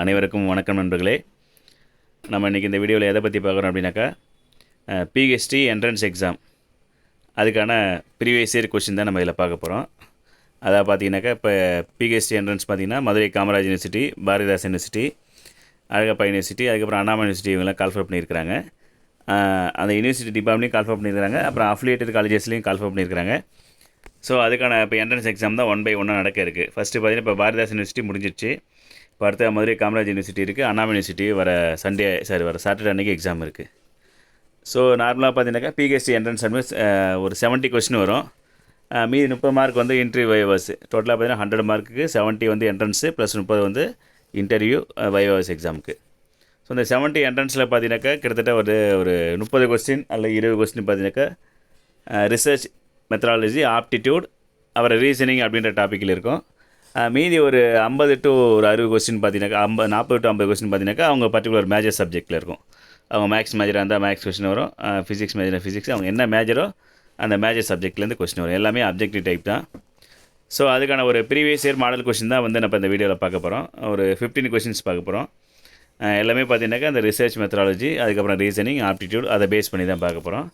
அனைவருக்கும் வணக்கம் நண்பர்களே. நம்ம இன்றைக்கி இந்த வீடியோவில் எதை பற்றி பார்க்குறோம் அப்படின்னாக்கா, பிஹெச்டி என்ட்ரன்ஸ் எக்ஸாம் அதுக்கான ப்ரீவியஸ் இயர் கொஸ்டின் தான் நம்ம இதில் பார்க்க போகிறோம். அதாவது பார்த்தீங்கன்னாக்கா, இப்போ பிஹெச்டி என்ட்ரன்ஸ் பார்த்திங்கன்னா Madurai Kamaraj university, Bharathidas university, Alagappa university, அதுக்கப்புறம் அண்ணாமலை யூனிவர்சிட்டி இவங்கெல்லாம் கால்ஃபர் பண்ணியிருக்கிறாங்க. அந்த யூனிவர்சிட்டி டிபார்ட்மெண்ட்லையும் கால்ஃபர் பண்ணியிருக்காங்க, அப்புறம் அஃபிலியேட்டட் காலேஜஸ்லையும் கால்ஃபர் பண்ணியிருக்காங்க. ஸோ அதுக்கான இப்போ என்ட்ரன்ஸ் எக்ஸாம் தான் 1 by 1 நடக்க இருக்குது. ஃபஸ்ட்டு பார்த்தீங்கன்னா இப்போ பாரதிதாஸ் யூனிவர்சிட்டி முடிஞ்சிடுச்சு. இப்போ அடுத்த மதுரை காமராஜ் யூனிவர்சிட்டி இருக்குது, அண்ணாமலை யூனிவர்சிட்டி வர சாட்டர்டே அன்றைக்கி எக்ஸாம் இருக்குது. ஸோ நார்மலாக பார்த்தீங்கன்னாக்கா பிஹெச்டி என்ட்ரன்ஸ் அட்மிஸ் ஒரு 70 கொஸ்டின் வரும். மீதி 30 மார்க் வந்து இன்டர்வியூ வைவாஸ். டோட்டலாக பார்த்தீங்கன்னா 100 மார்க்குக்கு 70 வந்து என்ட்ரன்ஸு ப்ளஸ் 30 வந்து இன்டர்வியூ வைவாஸ் எக்ஸாமுக்கு. ஸோ இந்த 70 என்ட்ரன்ஸில் பார்த்தீங்கன்னாக்கா கிட்டத்தட்ட ஒரு 30 கொஸ்டின் அல்ல 20 கொஸ்டின் பார்த்தீங்கன்னாக்கா ரிசர்ச் மெத்தடாலஜி, ஆப்டிடியூட், அப்புறம் ரீசனிங் அப்படின்ற டாப்பிக்கில் இருக்கும். மீதி ஒரு 50 to 60 கொஸ்டின் பார்த்தீங்கன்னாக்கா 40 to 50 கொஸ்டின் பார்த்தீங்கன்னாக்கா அவங்க பர்டிகுலர் மேஜர் சப்ஜெக்ட்டில் இருக்கும். அவங்க மேக்ஸ் மேஜராக இருந்தால் மேக்ஸ் கொஸ்டின் வரும், ஃபிசிக்ஸ் மேஜராக ஃபிசிக்ஸ், அவங்க என்ன மேஜரோ அந்த மேஜர் சப்ஜெக்ட்லேருந்து கொஸ்டின் வரும். எல்லாமே அப்ஜெக்டிவ் டைப் தான். ஸோ அதுக்கான ஒரு ப்ரீவியஸ் இயர் மாடல் கொஸ்டின் தான் வந்து நம்ம இந்த வீடியோவில் பார்க்க போகிறோம். ஒரு 15 கொஸ்டின்ஸ் பார்க்க போகிறோம். எல்லாமே பார்த்தீங்கன்னாக்கா அந்த ரிசர்ச் மெத்தடாலஜி, அதுக்கப்புறம் ரீசனிங், ஆப்டிடியூட் அதை பேஸ் பண்ணி தான் பார்க்க போகிறோம்.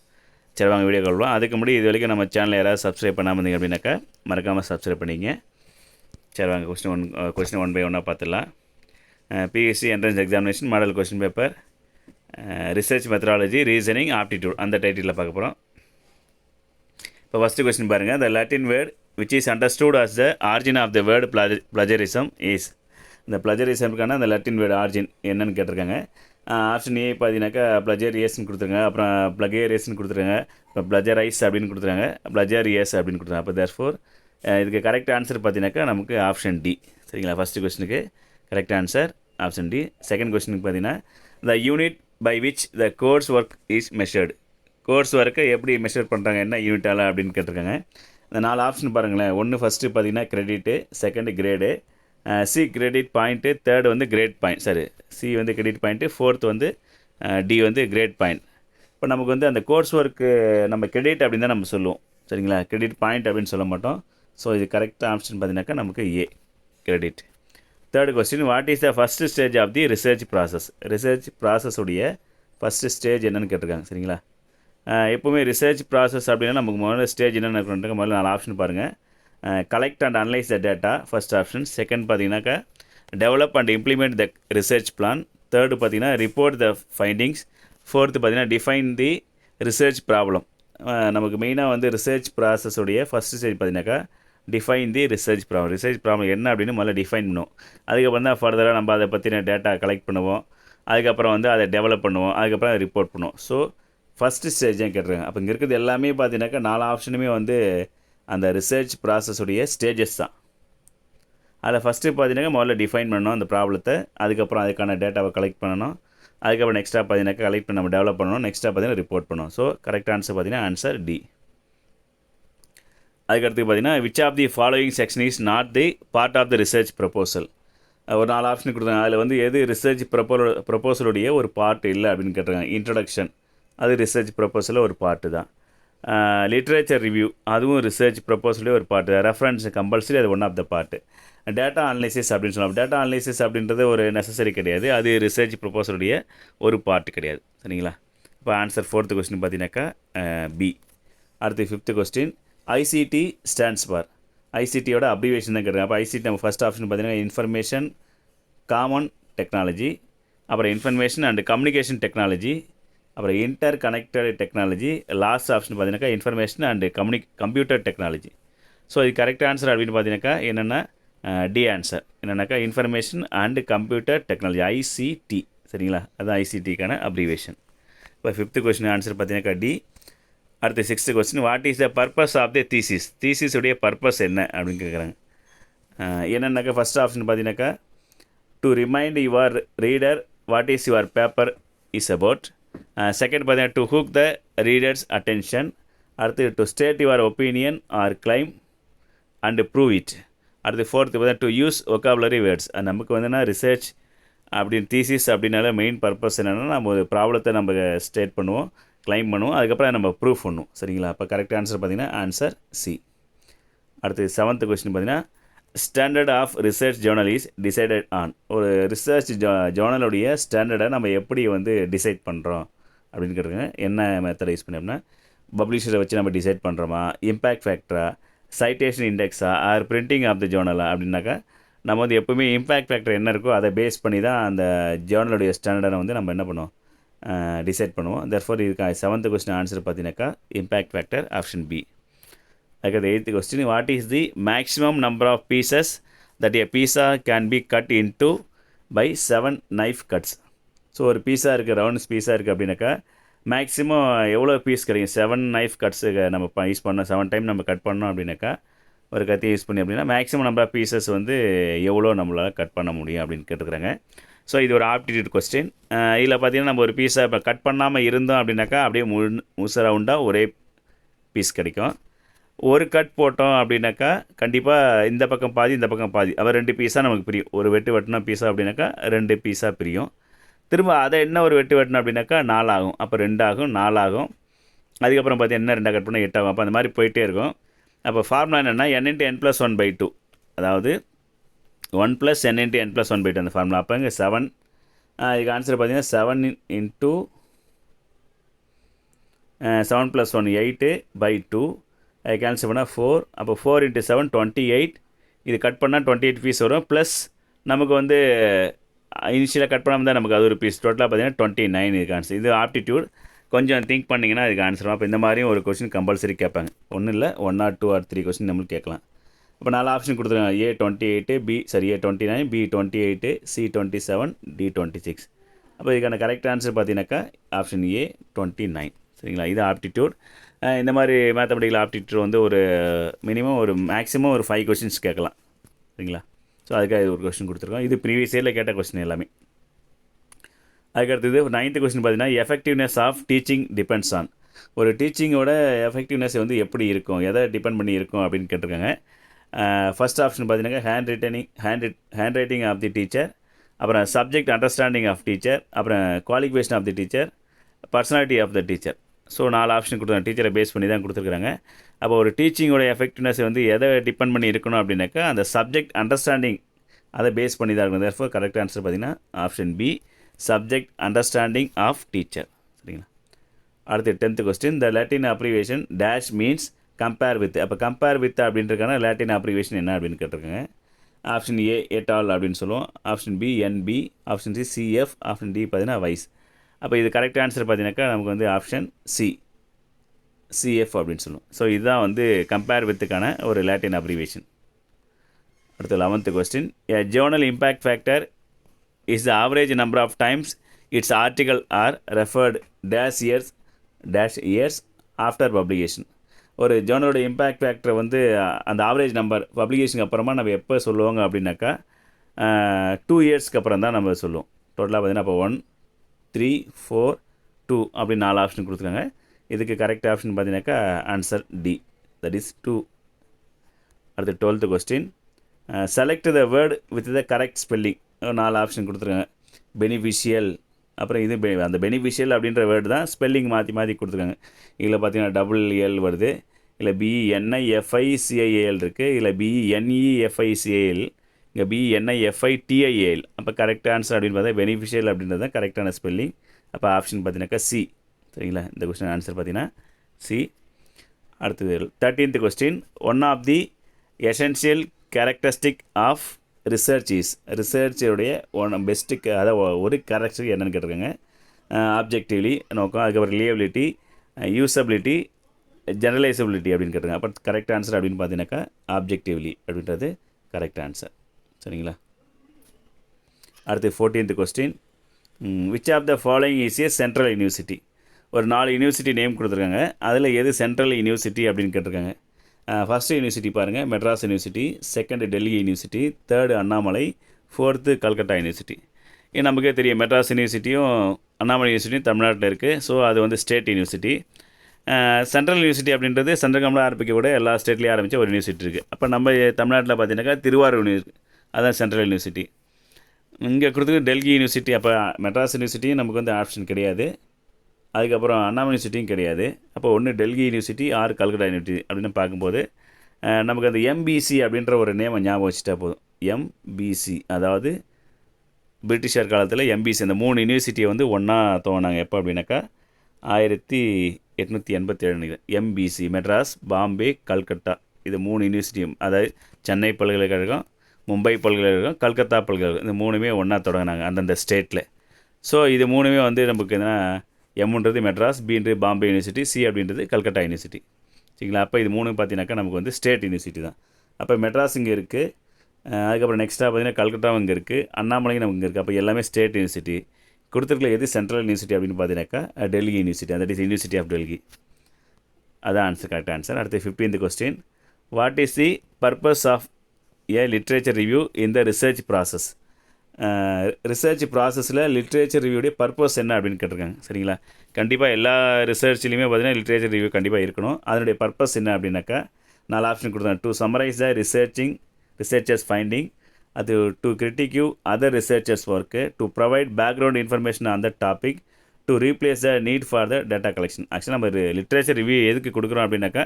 சரி வாங்க வீடியோ கொள்வோம். அதுக்கு முன்னாடி இது வரைக்கும் நம்ம சேனலை யாராவது சப்ஸ்கிரைப் பண்ணாமல் இருந்தீங்க அப்படின்னாக்கா மறக்காமல் சப்ஸ்கிரைப் பண்ணிங்க. சரி வாங்க கொஸ்டின் ஒன் பை ஒன்னாக பார்த்துடலாம். BSc entrance examination model question paper, research methodology, reasoning, aptitude அந்த டைட்டிலில் பார்க்க போகிறோம். இப்போ ஃபஸ்ட்டு கொஸ்டின் பாருங்கள். The Latin word which is understood as the origin of the word plagiarism is. இந்த பிளஜரிசம்க்கான அந்த லாட்டின் வேர்டு ஆரிஜின் என்னன்னு கேட்டிருக்காங்க. ஆப்ஷன் ஏ பார்த்தீங்கன்னாக்கா பிளஜேரியஸ்ன்னு கொடுத்துருங்க, அப்புறம் பிளகேரியஸ்ன்னு கொடுத்துருங்க, இப்போ பிளஜரைஸ் அப்படின்னு கொடுத்துருங்க, பிளஜரியஸ் அப்படின்னு கொடுத்துருங்க. அப்போ தேர்ஃபோர் இதுக்கு கரெக்ட் ஆன்சர் பார்த்தீங்கன்னாக்கா நமக்கு ஆப்ஷன் டி. சரிங்களா? ஃபஸ்ட்டு கொஸ்டினுக்கு correct answer option D. Second கொஸ்டினுக்கு பார்த்தீங்கன்னா the unit by which the course work is measured. Course ஒர்க்கை எப்படி மெஷர் பண்ணுறாங்க, என்ன யூனிட்டால் அப்படின்னு கேட்டிருக்காங்க. இந்த 4 ஆப்ஷன் பாருங்களேன். ஒன்று ஃபஸ்ட்டு பார்த்தீங்கன்னா credit, second grade, C credit point, third வந்து கிரேட் பாயிண்ட், சி வந்து கிரெடிட் பாயிண்ட்டு, ஃபோர்த் வந்து டி வந்து கிரேட் பாயிண்ட். இப்போ நமக்கு வந்து அந்த கோர்ஸ் ஒர்க்கு நம்ம கிரெடிட் அப்படின்னு தான் நம்ம சொல்லுவோம். சரிங்களா? கிரெடிட் பாயிண்ட் அப்படின்னு சொல்ல மாட்டோம். ஸோ இது கரெக்ட் ஆப்ஷன் பார்த்தீங்கன்னாக்கா நமக்கு A credit. Third question, what is the first stage of the research process. Research ப்ராசஸுடைய ஃபஸ்ட்டு ஸ்டேஜ் என்னென்னு கேட்டிருக்காங்க. சரிங்களா? எப்போவுமே ரிசர்ச் ப்ராசஸ் அப்படின்னா நமக்கு முதல்ல ஸ்டேஜ் என்னென்னு இருக்குன்றாங்க. முதல்ல 4 ஆப்ஷன் பாருங்கள். Collect and analyse the data first option. Second பார்த்தீங்கன்னாக்கா develop and implement the research plan. Third பார்த்தீங்கன்னா ரிப்போர்ட் த ஃபைண்டிங்ஸ். ஃபோர்த்து பார்த்தீங்கன்னா டிஃபைன் தி ரிசர்ச் ப்ராப்ளம். நமக்கு மெயினாக வந்து ரிசர்ச் ப்ராசஸுடைய ஃபஸ்ட்டு ஸ்டேஜ் பார்த்தீங்கன்னாக்கா define the research problem. Research problem என்ன அப்படின்னு முதல்ல டிஃபைன் பண்ணுவோம். அதுக்கப்புறம் தான் ஃபர்தராக நம்ம அதை பற்றின டேட்டா கலெக்ட் பண்ணுவோம். அதுக்கப்புறம் வந்து அதை டெவலப் பண்ணுவோம். அதுக்கப்புறம் அதை ரிப்போர்ட் பண்ணுவோம். ஸோ ஃபஸ்ட்டு ஸ்டேஜ் தான் கேட்டுருக்காங்க. அப்போ இங்கே இருக்கிறது எல்லாமே பார்த்தீங்கன்னாக்கா 4 ஆப்ஷனுமே வந்து அந்த ரிசர்ச் ப்ராசஸுடைய ஸ்டேஜஸ் தான். அதில் ஃபஸ்ட்டு பார்த்தீங்கன்னா முதல்ல டிஃபைன் பண்ணணும் அந்த ப்ராப்ளத்தை, அதுக்கப்புறம் அதுக்கான டேட்டாவை கலெக்ட் பண்ணணும், அதுக்கப்புறம் நெக்ஸ்ட்டாக பார்த்தீங்கன்னாக்கா கலெக்ட் பண்ணி நம்ம டெவலப் பண்ணணும், நெக்ஸ்ட்டாக பார்த்தீங்கன்னா ரிப்போர்ட் பண்ணணும். ஸோ கரெக்ட் ஆன்சர் பார்த்தீங்கன்னா ஆன்சர் டி. அதுக்கடுத்து பார்த்தீங்கன்னா which of the following section is not the part of the research proposal. ஒரு 4 ஆப்ஷன் கொடுத்தாங்க. அதில் வந்து எது ரிசர்ச் ப்ரொபோசலுடைய ஒரு பார்ட் இல்லை அப்படின்னு கேட்டிருக்காங்க. இன்ட்ரடக்ஷன் அது ரிசர்ச் ப்ரொபோசலில் ஒரு பார்ட்டு தான். லிட்ரேச்சர் ரிவ்யூ அதுவும் ரிசர்ச் ப்ரொபோசலே ஒரு பார்ட்டு. ரெஃபரன்ஸ் கம்பல்சரி அது one of the part. Data analysis அப்படின்னு சொல்லலாம். டேட்டா அனலைசிஸ் அப்படின்றது ஒரு நெசசரி கிடையாது, அது ரிசர்ச் ப்ரொபோசலுடைய ஒரு பார்ட்டு கிடையாது. சரிங்களா? இப்போ ஆன்சர் ஃபோர்த்து கொஸ்டின் பார்த்தீங்கன்னாக்கா பி. அடுத்து 5th question, ICT stands for. ஐசிடியோட அப்ரிவேஷன் தான் கேட்குறாங்க. அப்போ ஐசிடி நம்ம ஃபஸ்ட் ஆப்ஷன் பார்த்தீங்கன்னா இன்ஃபர்மேஷன் காமன் டெக்னாலஜி, அப்புறம் இன்ஃபர்மேஷன் அண்ட் கம்யூனிகேஷன் டெக்னாலஜி, அப்புறம் interconnected technology, last option பார்த்தீங்கன்னாக்கா information and computer technology. So இது கரெக்ட் ஆன்சர் அப்படின்னு பார்த்தீங்கன்னாக்கா என்னென்னா டி ஆன்சர். என்னென்னாக்கா information and computer technology, ICT. சரிங்களா? அதுதான் ஐசிடிக்கான அப்ரிவேஷன். இப்போ 5th கொஸ்டின் ஆன்சர் பார்த்தீங்கன்னாக்கா டி. அடுத்து 6th question, what is the purpose of the thesis. தீசிஸுடைய பர்பஸ் என்ன அப்படின்னு கேட்குறாங்க. என்னென்னாக்கா ஃபஸ்ட் ஆப்ஷன் பார்த்தீங்கன்னாக்கா to remind your reader what is your paper is about. Second பார்த்தீங்கன்னா to hook the readers attention. அடுத்து to state your opinion or claim and prove it. அடுத்து fourth பார்த்தீங்கன்னா டு யூஸ் ஒக்காபுலரி வேர்ட்ஸ். நமக்கு வந்துன்னா research அப்படின்னு thesis அப்படின்னால main purpose என்னென்னா நம்ம ஒரு ப்ராப்ளத்தை நம்ம ஸ்டேட் பண்ணுவோம், கிளைம் பண்ணுவோம், அதுக்கப்புறம் நம்ம ப்ரூஃப் பண்ணுவோம். சரிங்களா? அப்போ கரெக்ட் ஆன்சர் பார்த்தீங்கன்னா ஆன்சர் சி. அடுத்து 7th கொஸ்டின் பார்த்தீங்கன்னா standard of research journal is decided on. ஒரு ரிசர்ச் ஜேர்னலுடைய ஸ்டாண்டர்டை நம்ம எப்படி வந்து டிசைட் பண்ணுறோம் அப்படின்னு கேட்டுருங்க. என்ன மெத்தட் யூஸ் பண்ணோம்னா, பப்ளிஷரை வச்சு நம்ம டிசைட் பண்ணுறோமா, இம்பேக்ட் ஃபேக்டரா, சைட்டேஷன் இண்டெக்ஸா, ஆர் பிரிண்டிங் ஆஃப் த ஜேர்னலா அப்படின்னாக்கா நம்ம வந்து எப்போவுமே இம்பேக்ட் ஃபேக்டர் என்ன இருக்கோ அதை பேஸ் பண்ணி தான் அந்த ஜேர்னலுடைய ஸ்டாண்டர்டை வந்து நம்ம என்ன பண்ணுவோம், டிசைட் பண்ணுவோம். தர்ஃபோர் இதுக்கு 7th கொஸ்டின் ஆன்சர் பார்த்தீங்கன்னாக்கா இம்பேக்ட் ஃபேக்டர் ஆப்ஷன் பி. அதுக்கு 8th question, what is the maximum number of pieces that a pizza can be cut into by 7 knife cuts. So ஒரு பீஸா இருக்குது, ரவுண்ட்ஸ் பீஸா இருக்குது அப்படின்னாக்கா maximum எவ்வளோ piece கிடைக்கும், 7 knife கட்ஸுக்கு நம்ம use பண்ணோம், 7 டைம் நம்ம கட் பண்ணோம் அப்படின்னாக்கா ஒரு கத்தியை யூஸ் பண்ணி அப்படின்னா மேக்ஸிமம் நம்பர் ஆஃப் பீசஸ் வந்து எவ்வளோ நம்மளால் கட் பண்ண முடியும் அப்படின்னு கேட்டுக்கிறாங்க. ஸோ இது ஒரு ஆப்டிடியூட் கொஸ்டின். இதில் பார்த்தீங்கன்னா நம்ம ஒரு பீஸை இப்போ கட் பண்ணாமல் இருந்தோம் அப்படின்னாக்கா அப்படியே முழுச ரவுண்டாக ஒரே பீஸ் கிடைக்கும். ஒரு கட் போட்டோம் அப்படின்னாக்கா கண்டிப்பாக இந்த பக்கம் பாதி இந்த பக்கம் பாதி, அவர் 2 பீஸாக நமக்கு பிரியும். ஒரு வெட்டினா பீஸா அப்படின்னாக்கா 2 பீஸாக பிரியும். திரும்ப அதை என்ன ஒரு வெட்டினா அப்படின்னாக்கா 4 ஆகும். அப்போ 2 ஆகும், 4 ஆகும். அதுக்கப்புறம் பார்த்தீங்கன்னா 2 கட் பண்ணால் 8 ஆகும். அப்போ அந்த மாதிரி போயிட்டே இருக்கும். அப்போ ஃபார்முலா என்னென்னா n × n+1/2, அதாவது 1 + n × n+1/2 அந்த ஃபார்முலா. அப்போ இங்கே 7, இதுக்கு ஆன்சர் பார்த்தீங்கன்னா 7 × 7 + 1 8/2. அது கேன்சல் பண்ணால் 4. அப்போ 4 × 7 28. இது கட் பண்ணால் 28 பீஸ் வரும். ப்ளஸ் நமக்கு வந்து இனிஷியலாக கட் பண்ணாமல் தான் நமக்கு அது ஒரு பீஸ். டோட்டலாக பார்த்தீங்கன்னா 29 இதுக்கு ஆன்சர். இது ஆப்டிடியூட். கொஞ்சம் திங்க் பண்ணிங்கன்னா இதுக்கு ஆன்சர். அப்போ இந்த மாதிரியும் ஒரு கொஸ்டின் கம்பல்சரி கேட்பாங்க. ஒன்றும் இல்லை, 1 or 2 or 3 கொஸ்டின் நம்மளுக்கு கேட்கலாம். இப்போ 4 ஆப்ஷன் கொடுத்துருக்காங்க. A28, A29, B28, C27, D26. அப்போ இதுக்கான கரெக்ட் ஆன்சர் பார்த்தீங்கன்னாக்கா ஆப்ஷன் A29. சரிங்களா? இது ஆப்டிடியூட். இந்த மாதிரி மேத்தமெட்டிக்கல் ஆப்டிடியூட் வந்து ஒரு மினிமம் ஒரு மேக்ஸிமம் ஒரு 5 கொஸ்டின்ஸ் கேட்கலாம். சரிங்களா? ஸோ அதுக்காக இது ஒரு கொஸ்டின் கொடுத்துருக்கோம். இது ப்ரீவியஸ் இயரில் கேட்ட கொஸ்டின் எல்லாமே. அதுக்கடுத்தது 9th கொஸ்டின் பார்த்தீங்கன்னா, effectiveness of teaching depends on. ஒரு டீச்சிங்கோட எஃபெக்டிவ்னஸ் வந்து எப்படி இருக்கும், எதை டிபெண்ட் பண்ணி இருக்கும் அப்படின்னு கேட்டிருக்காங்க. ஃபர்ஸ்ட் ஆப்ஷன் பார்த்தீங்கன்னா hand writing of the teacher, அப்புறம் சப்ஜெக்ட் அண்டர்ஸ்டாண்டிங் ஆஃப் டீச்சர், அப்புறம் qualification of the teacher, personality of the teacher. So 4 option கொடுத்துருக்காங்க. டீச்சரை பேஸ் பண்ணி தான் கொடுத்துருக்காங்க. அப்போ ஒரு டீச்சிங்கோட எஃபெக்டிவ்னஸ் வந்து எதை டிபெண்ட் பண்ணி இருக்கணும் அப்படின்னாக்கா அந்த சப்ஜெக்ட் அண்டர்ஸ்டாண்டிங் அதை பேஸ் பண்ணி தான் இருக்கணும். தேர்ஃபோர் கரெக்ட் ஆன்சர் பார்த்தீங்கன்னா option B, subject understanding of teacher. சரிங்களா? அடுத்து 10th question, the Latin abbreviation dash means compare with. அப்போ கம்பேர் வித் அப்படின்றக்கான லாட்டின் அப்ரிவேஷன் என்ன அப்படின்னு கேட்டிருக்காங்க. ஆப்ஷன் ஏ எட்டால் அப்படின்னு சொல்லுவோம், option B NB, option C CF, option D பார்த்தீங்கன்னா வைஸ். அப்போ இது கரெக்ட் ஆன்சர் பார்த்தீங்கன்னாக்கா நமக்கு வந்து ஆப்ஷன் சி சிஎஃப் அப்படின்னு சொல்லுவோம். ஸோ இதுதான் வந்து கம்பேர் வித்துக்கான ஒரு லாட்டின் அப்ரிவேஷன். அடுத்து 11th question, a Journal impact factor is the average number of times its article are referred dash years after publication. ஒரு ஜேர்னலோட இம்பேக்ட் ஃபேக்டரை வந்து அந்த ஆவரேஜ் நம்பர் பப்ளிகேஷனுக்கு அப்புறமா நம்ம எப்போ சொல்லுவாங்க அப்படின்னாக்கா 2 இயர்ஸ்க்கு அப்புறம் தான் நம்ம சொல்லுவோம். டோட்டலாக பார்த்தீங்கன்னா அப்போ 1, 3, 4, 2 அப்படி 4 ஆப்ஷன் கொடுத்துருக்காங்க. இதுக்கு கரெக்ட் ஆப்ஷன் பார்த்தீங்கன்னாக்கா ஆன்சர் டி, தட் இஸ் 2. அடுத்து 12th question, select the word with the correct spelling. 4 option கொடுத்துருக்காங்க. பெனிஃபிஷியல், அப்புறம் இது அந்த பெனிஃபிஷியல் அப்படின்ற வேர்டு தான் ஸ்பெல்லிங் மாற்றி கொடுத்துருக்காங்க. இதில் பார்த்தீங்கன்னா DEL வருது, இல்லை BENIFICIAL இருக்குது, இல்லை BENEFICAL, இங்கே BENIFITIAL. அப்போ கரெக்ட் ஆன்சர் அப்படின்னு பார்த்தா பெனிஃபிஷியல் அப்படின்றது தான் கரெக்டான ஸ்பெல்லிங். அப்போ ஆப்ஷன் பார்த்தீங்கன்னாக்கா சி. சரிங்களா? இந்த கொஸ்டின் ஆன்சர் பார்த்தீங்கன்னா சி. அடுத்தது 13th question, one of the essential characteristic of research is. ரிசர்ச்சோடைய பெஸ்ட்டுக்கு அதாவது ஒரு கேரக்டரிஸ்டிக் என்னென்னு கேட்டிருக்காங்க. ஆப்ஜெக்டிவ்லி நோக்கம், அதுக்கப்புறம் ரிலியபிலிட்டி, யூசபிலிட்டி, ஜெனரலைசபிலிட்டி அப்படின்னு கேட்டிருக்காங்க. அப்போ கரெக்ட் ஆன்சர் அப்படின்னு பார்த்தீங்கன்னாக்கா ஆப்ஜெக்டிவ்லி அப்படின்றது கரெக்ட் ஆன்சர். சரிங்களா? அடுத்து 14th question, which of the following is a central university. ஒரு 4 யூனிவர்சிட்டி நேம் கொடுத்துருக்காங்க. அதில் எது சென்ட்ரல் யூனிவர்சிட்டி அப்படின்னு கேட்டிருக்காங்க. ஃபஸ்ட்டு யூனிவர்சிட்டி பாருங்கள், Madras university. Second Delhi university. Third Annamalai. 4th Calcutta university. இது நமக்கே தெரியும், மெட்ராஸ் யூனிவர்சிட்டியும் அண்ணாமலை யூனிவர்சிட்டியும் தமிழ்நாட்டில் இருக்குது. ஸோ அது வந்து ஸ்டேட் யூனிவர்சிட்டி. சென்ட்ரல் யூனிவர்சிட்டி அப்படின்றது சென்ட்ரல் கவர்மெண்ட் ஆரம்பிக்க கூட எல்லா ஸ்டேட்லேயும் ஆரம்பித்த ஒரு யூனிவர்சிட்டி இருக்குது. அப்போ நம்ம தமிழ்நாட்டில் பார்த்தீங்கன்னாக்கா திருவாரூர் யூனிவர்சிட்டி, அதுதான் சென்ட்ரல் யூனிவர்சிட்டி. இங்கே கொடுத்துருக்கு டெல்லி யூனிவர்சிட்டி. அப்போ மெட்ராஸ் யூனிவர்சிட்டியும் நமக்கு வந்து ஆப்ஷன் கிடையாது. அதுக்கப்புறம் அண்ணாமலை யூனிவர்சிட்டியும் கிடையாது. அப்போ ஒன்று Delhi university R Calcutta university அப்படின்னு பார்க்கும்போது நமக்கு அந்த எம்பிசி அப்படின்ற ஒரு நேமை ஞாபகம் வச்சுட்டா போதும். எம்பிசி அதாவது பிரிட்டிஷார் காலத்தில் எம்பிசி அந்த 3 யூனிவர்சிட்டியை வந்து ஒன்றா துவங்கினாங்க. எப்போ அப்படின்னாக்கா 1887 எம்பிசி மெட்ராஸ், பாம்பே, கல்கட்டா இது 3 யூனிவர்சிட்டியும், அதாவது சென்னை பல்கலைக்கழகம், மும்பை பல்கலைக்கழகம், கல்கத்தா பல்கலைக்கழகம் இந்த 3மே ஒன்றா தொடங்கினாங்க அந்தந்த ஸ்டேட்டில். ஸோ இது 3மே வந்து நமக்கு என்னென்னா எம்ன்றது மெட்ராஸ், பின்றது பாம்பே யூனிவர்சிட்டி, சி அப்படின்றது கல்கட்டா யூனிவர்சிட்டி. சரிங்களா? அப்போ இது 3 பார்த்தீங்கன்னாக்கா நமக்கு வந்து ஸ்டேட் யூனிவர்சிட்டி தான். அப்போ மெட்ராஸ் இங்கே இருக்குது, அதுக்கப்புறம் நெக்ஸ்ட்டாக பார்த்தீங்கன்னா கல்கட்டாவும் இங்கே இருக்குது, அண்ணாமலையும் நமக்கு இங்கே இருக்குது. அப்போ எல்லாமே ஸ்டேட் யூனிவர்சிட்டி. கொடுத்துருக்கல எது சென்ட்ரல் யூனிவர்சிட்டி அப்படின்னு பார்த்தீங்கன்னாக்கா Delhi university, that is university of Delhi. அதான் ஆன்சர், கரெக்ட் ஆன்சர். அடுத்து 15th question. What is the purpose of a literature review in the research process? Research ப்ராசஸில் லிட்ரேச்சர் ரிவ்யூடைய பர்பஸ் என்ன அப்படின்னு கேட்டிருக்காங்க. சரிங்களா? கண்டிப்பாக எல்லா ரிசர்ச்லேயுமே பார்த்தீங்கன்னா லிட்ரேச்சர் ரிவ்யூ கண்டிப்பாக இருக்கணும். அதனுடைய பர்பஸ் என்ன அப்படின்னாக்கா 4 ஆப்ஷன் கொடுத்தாங்க. To summarise the researchers finding, அது to critique other researchers work, to provide background information on the topic, to replace the need for the data collection. ஆக்சுவலாக நம்ம லிட்ரேச்சர் ரிவ்யூ எதுக்கு கொடுக்குறோம் அப்படின்னாக்கா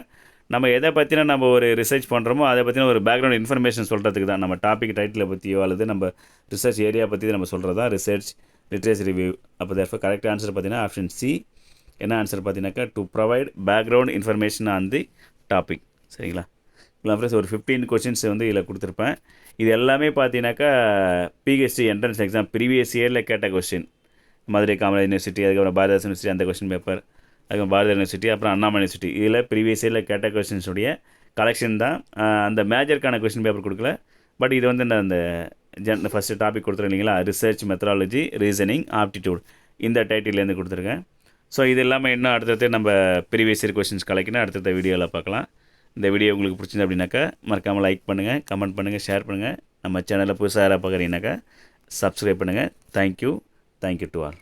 நம்ம எதை பற்றினா நம்ம ஒரு ரிசர்ச் பண்ணுறோமோ அதை பற்றின ஒரு பேக்ரவுண்ட் இன்ஃபர்மேஷன் சொல்கிறதுக்கு தான். நம்ம டாபிக் டைட்டிலை பற்றியோ அல்லது நம்ம ரிசர்ச் ஏரியா பற்றி நம்ம சொல்கிறது தான் ரிசர்ச் லிட்ரேச்சர் ரிவ்யூ. அப்போ தேர்ஃபோர் கரெக்ட் ஆன்சர் பார்த்தீங்கன்னா ஆப்ஷன் சி. என்ன ஆன்சர் பார்த்தீங்கன்னாக்கா to provide background information on the topic. சரிங்களா? இல்லை ஃப்ரெண்ட்ஸ், ஒரு 15 கொஸ்டின்ஸ் வந்து இதில் கொடுத்துருப்பேன். இது எல்லாமே பார்த்தீங்கன்னாக்கா பிஹெச்டி என்ட்ரன்ஸ் எக்ஸாம் ப்ரீவியஸ் இயரில் கேட்ட கொஸ்டின். மதுரை காமராஜ் யூனிவர்சிட்டி, அதுக்கப்புறம் பாரதாஸ் யூனிவர்சிட்டி அந்த கொஸ்டின் பேப்பர், அதுக்கப்புறம் பாரத யூனிவர்சிட்டி, அப்புறம் அண்ணாமலை யூனிவர்சிட்டி, இதில் ப்ரீவியஸ் இயரில் கேட்ட கொஸ்டின்ஸுடைய கலெக்ஷன் தான். அந்த மேஜருக்கான கொஸ்டின் பேப்பர் கொடுக்கல. பட் இது வந்து நான் அந்த ஃபஸ்ட்டு டாபிக் கொடுத்துருக்கேன் இல்லைங்களா, ரிசர்ச் மெத்தடாலஜி, ரீசனிங், ஆப்டிடியூட், இந்த டைட்டிலேருந்து கொடுத்துருக்கேன். ஸோ இது இல்லாமல் இன்னும் அடுத்தது நம்ம ப்ரீவியஸ் இயர் கொஸ்டின்ஸ் கலெக்ஷன் அடுத்த வீடியோவில் பார்க்கலாம். இந்த வீடியோ உங்களுக்கு பிடிச்சிருந்து அப்படின்னாக்கா மறக்காமல் லைக் பண்ணுங்கள், கமெண்ட் பண்ணுங்கள், ஷேர் பண்ணுங்கள். நம்ம சேனலில் புதுசாக யாராவது பார்க்குறீங்கன்னாக்கா சப்ஸ்கிரைப் பண்ணுங்கள். Thank you to all.